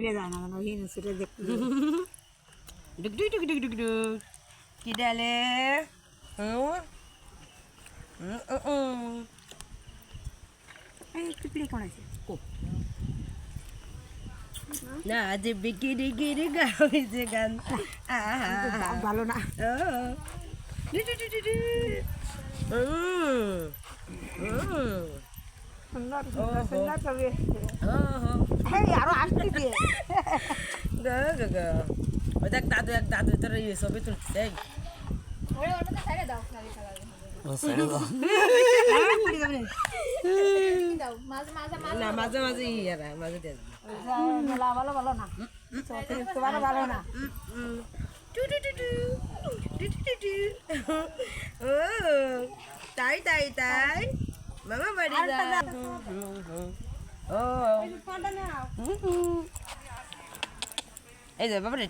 যায় না মানে হিন সেটা দেখতে ডুক ডুক ডুক ডুক ডুক ডুক কি ডালে এই পিপড়ি কোন আছে না যে বিকিরি গিরি গাওই যে গান ভালো না সুন্দর সুন্দর ছবি এই আরো আসতে দিয়ে দেখ দাদু এক দাদু তোর এই ছবি তুলছে না মাঝে মাঝে ইয়ারা মাঝে দিয়ে ভালো ভালো না তোমার ভালো না ও তাই তাই তাই মামা বাড়ি যা ও এই যে বাবা রে